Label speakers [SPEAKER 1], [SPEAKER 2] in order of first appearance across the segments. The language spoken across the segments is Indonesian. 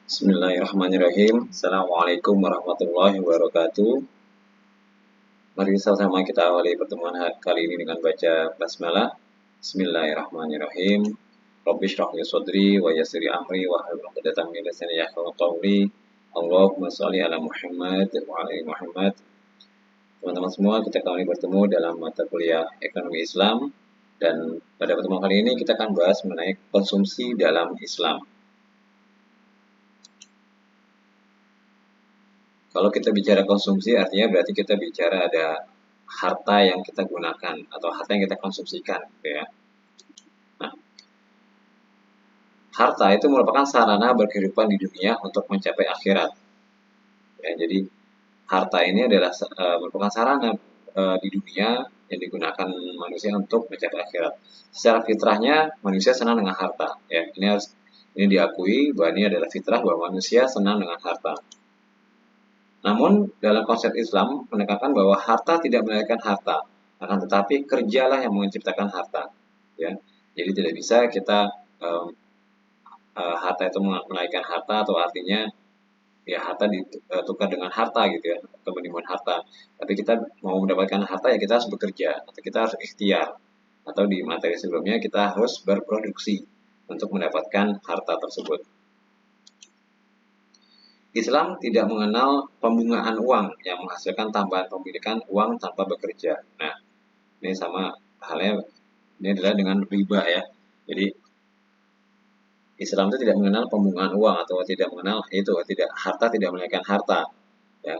[SPEAKER 1] Bismillahirrahmanirrahim. Assalamualaikum warahmatullahi wabarakatuh. Mari sama-sama kita awali pertemuan kali ini dengan baca basmalah. Bismillahirrahmanirrahim. Rabbi shrah li sadri wa yassir li amri wa hlul 'uqdatam min lisani yafqahu qawli. Allahumma shalli ala Muhammad wa ala ali Muhammad. Teman-teman semua, kita kembali bertemu dalam mata kuliah Ekonomi Islam, dan pada pertemuan kali ini kita akan bahas mengenai konsumsi dalam Islam. Kalau kita bicara konsumsi, artinya berarti kita bicara ada harta yang kita gunakan atau harta yang kita konsumsikan, gitu ya. Nah, harta itu merupakan sarana berkehidupan di dunia untuk mencapai akhirat. Ya, jadi harta ini adalah merupakan sarana di dunia yang digunakan manusia untuk mencapai akhirat. Secara fitrahnya manusia senang dengan harta. Ya, ini diakui bahwa ini adalah fitrah bahwa manusia senang dengan harta. Namun dalam konsep Islam menekankan bahwa harta tidak melahirkan harta, akan tetapi kerjalah yang menciptakan harta. Ya, jadi tidak bisa kita harta itu melahirkan harta, atau artinya ya harta ditukar dengan harta gitu ya, atau menimbun harta. Tapi kita mau mendapatkan harta ya kita harus bekerja, atau kita harus ikhtiar, atau di materi sebelumnya kita harus berproduksi untuk mendapatkan harta tersebut. Islam tidak mengenal pembungaan uang yang menghasilkan tambahan pemilikan uang tanpa bekerja. Nah, ini sama halnya, ini adalah dengan riba ya. Jadi Islam itu tidak mengenal pembungaan uang, atau tidak mengenal harta tidak melahirkan harta, ya,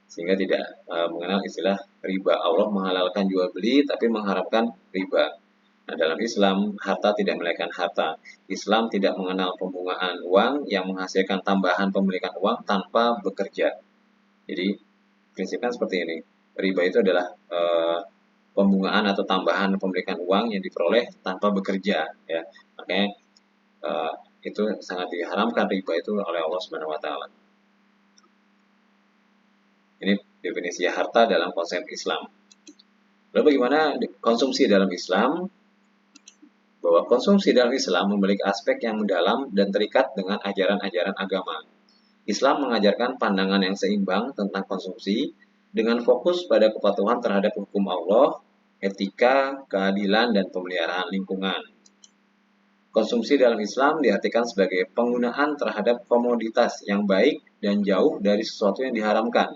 [SPEAKER 1] sehingga tidak mengenal istilah riba. Allah menghalalkan jual beli tapi mengharamkan riba. Nah, dalam Islam, harta tidak melahirkan harta. Islam tidak mengenal pembungaan uang yang menghasilkan tambahan pemilikan uang tanpa bekerja. Jadi, prinsipnya seperti ini. Riba itu adalah pembungaan atau tambahan pemilikan uang yang diperoleh tanpa bekerja. Ya, makanya itu sangat diharamkan riba itu oleh Allah Subhanahu Wa Taala. Ini definisi harta dalam konsep Islam. Lalu bagaimana konsumsi dalam Islam? Bahwa konsumsi dalam Islam memiliki aspek yang mendalam dan terikat dengan ajaran-ajaran agama. Islam mengajarkan pandangan yang seimbang tentang konsumsi dengan fokus pada kepatuhan terhadap hukum Allah, etika, keadilan, dan pemeliharaan lingkungan. Konsumsi dalam Islam diartikan sebagai penggunaan terhadap komoditas yang baik dan jauh dari sesuatu yang diharamkan.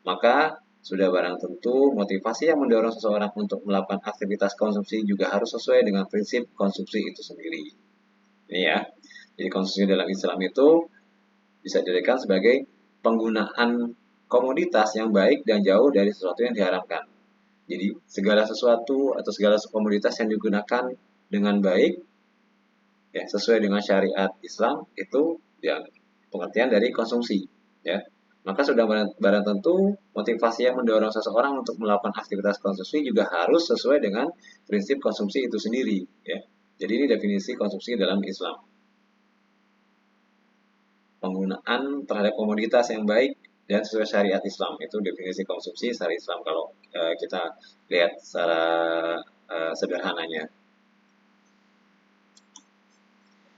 [SPEAKER 1] Maka sudah barang tentu motivasi yang mendorong seseorang untuk melakukan aktivitas konsumsi juga harus sesuai dengan prinsip konsumsi itu sendiri. Ini ya, jadi konsumsi dalam Islam itu bisa dilihatkan sebagai penggunaan komoditas yang baik dan jauh dari sesuatu yang diharamkan. Jadi segala sesuatu atau segala komoditas yang digunakan dengan baik, ya, sesuai dengan syariat Islam, itu ya pengertian dari konsumsi, ya. Maka sudah barang tentu motivasi yang mendorong seseorang untuk melakukan aktivitas konsumsi juga harus sesuai dengan prinsip konsumsi itu sendiri, ya. Jadi ini definisi konsumsi dalam Islam. Penggunaan terhadap komoditas yang baik dan sesuai syariat Islam, itu definisi konsumsi syariat Islam kalau kita lihat secara sederhananya.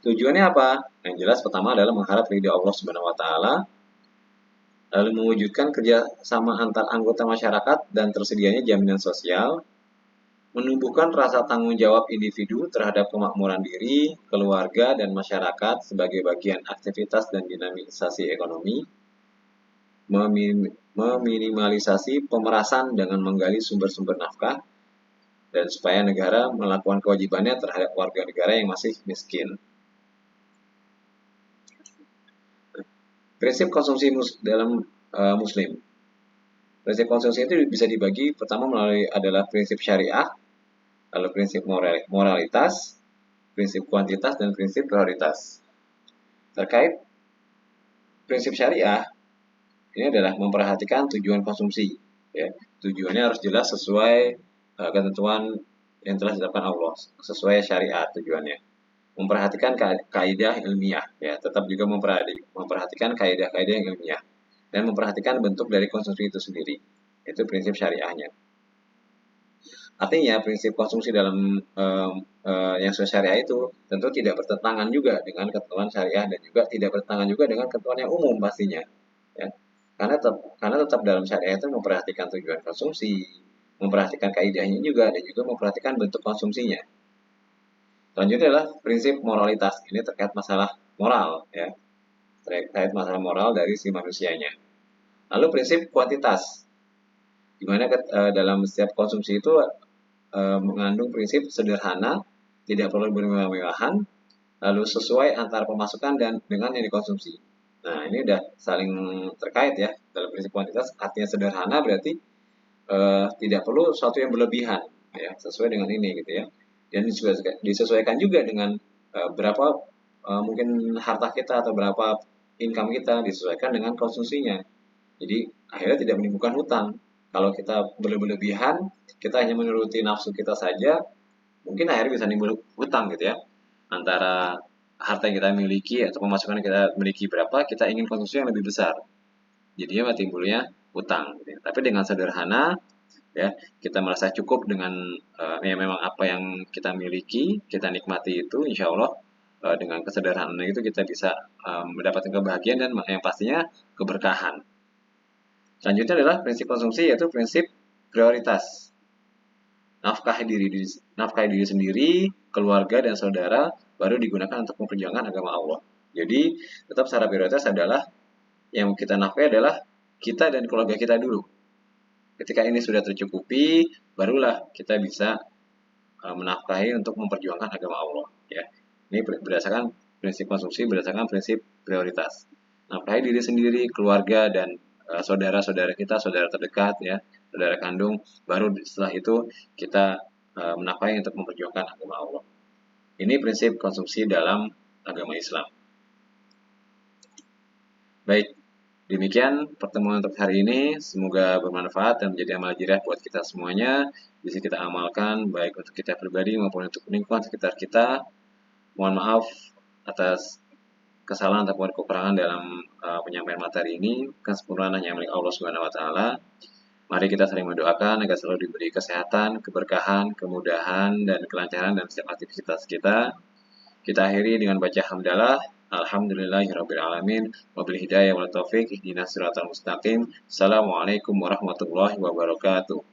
[SPEAKER 1] Tujuannya apa? Yang jelas pertama adalah mengharap ridha Allah Subhanahu Wa Taala, lalu mewujudkan kerjasama antar anggota masyarakat dan tersedianya jaminan sosial, menumbuhkan rasa tanggung jawab individu terhadap kemakmuran diri, keluarga, dan masyarakat sebagai bagian aktivitas dan dinamisasi ekonomi, meminimalisasi pemerasan dengan menggali sumber-sumber nafkah, dan supaya negara melakukan kewajibannya terhadap warga negara yang masih miskin. Prinsip konsumsi dalam Muslim. Prinsip konsumsi itu bisa dibagi pertama melalui adalah prinsip syariah, lalu prinsip moralitas, prinsip kuantitas, dan prinsip prioritas. Terkait prinsip syariah, ini adalah memperhatikan tujuan konsumsi. Ya. Tujuannya harus jelas sesuai ketentuan yang telah ditetapkan Allah, sesuai syariat tujuannya. Memperhatikan kaidah ilmiah, ya, tetap juga memperhatikan kaidah-kaidah yang ilmiah, dan memperhatikan bentuk dari konsumsi itu sendiri. Itu prinsip syariahnya. Artinya prinsip konsumsi dalam yang sesuai syariah itu tentu tidak bertentangan juga dengan ketentuan syariah dan juga tidak bertentangan juga dengan ketentuan yang umum pastinya. Ya. Karena tetap dalam syariah itu memperhatikan tujuan konsumsi, memperhatikan kaidahnya juga dan juga memperhatikan bentuk konsumsinya. Selanjutnya adalah prinsip moralitas. Ini terkait masalah moral ya, terkait masalah moral dari si manusianya. Lalu prinsip kuantitas, di mana dalam setiap konsumsi itu mengandung prinsip sederhana, tidak perlu bermewah-mewahan, lalu sesuai antara pemasukan dan dengan yang dikonsumsi. Nah, ini udah saling terkait ya. Dalam prinsip kuantitas artinya sederhana berarti tidak perlu sesuatu yang berlebihan ya, sesuai dengan ini gitu ya. Dan disesuaikan juga dengan berapa mungkin harta kita atau berapa income kita, disesuaikan dengan konsumsinya. Jadi akhirnya tidak menimbulkan hutang. Kalau kita berlebihan, kita hanya menuruti nafsu kita saja, mungkin akhirnya bisa nimbul hutang gitu ya. Antara harta yang kita miliki atau pemasukan yang kita miliki berapa, kita ingin konsumsi yang lebih besar. Jadinya timbulnya hutang. Gitu ya. Tapi dengan sederhana, ya kita merasa cukup dengan ya memang apa yang kita miliki, kita nikmati itu, insya Allah dengan kesederhanaan itu kita bisa mendapatkan kebahagiaan dan yang pastinya keberkahan. Selanjutnya adalah prinsip konsumsi, yaitu prinsip prioritas. Nafkahi diri sendiri, keluarga dan saudara baru digunakan untuk memperjuangkan agama Allah. Jadi tetap secara prioritas adalah yang kita nafkahi adalah kita dan keluarga kita dulu. Ketika ini sudah tercukupi, barulah kita bisa menafkahi untuk memperjuangkan agama Allah. Ya, ini berdasarkan prinsip konsumsi, berdasarkan prinsip prioritas. Nafkahi diri sendiri, keluarga dan saudara-saudara kita, saudara terdekat, ya, saudara kandung. Baru setelah itu kita menafkahi untuk memperjuangkan agama Allah. Ini prinsip konsumsi dalam agama Islam. Baik, demikian pertemuan untuk hari ini. Semoga bermanfaat dan menjadi amal jariah buat kita semuanya. Bisa kita amalkan baik untuk kita pribadi maupun untuk lingkungan sekitar kita. Mohon maaf atas kesalahan ataupun kekurangan dalam penyampaian materi ini. Kesempurnaan hanya milik Allah Subhanahu wa taala. Mari kita saling mendoakan agar selalu diberi kesehatan, keberkahan, kemudahan dan kelancaran dalam setiap aktivitas kita. Kita akhiri dengan baca hamdalah. Alhamdulillahirabbil alamin wabil hidayah wal taufik ihdinas siratal mustaqim. Assalamualaikum warahmatullahi wabarakatuh.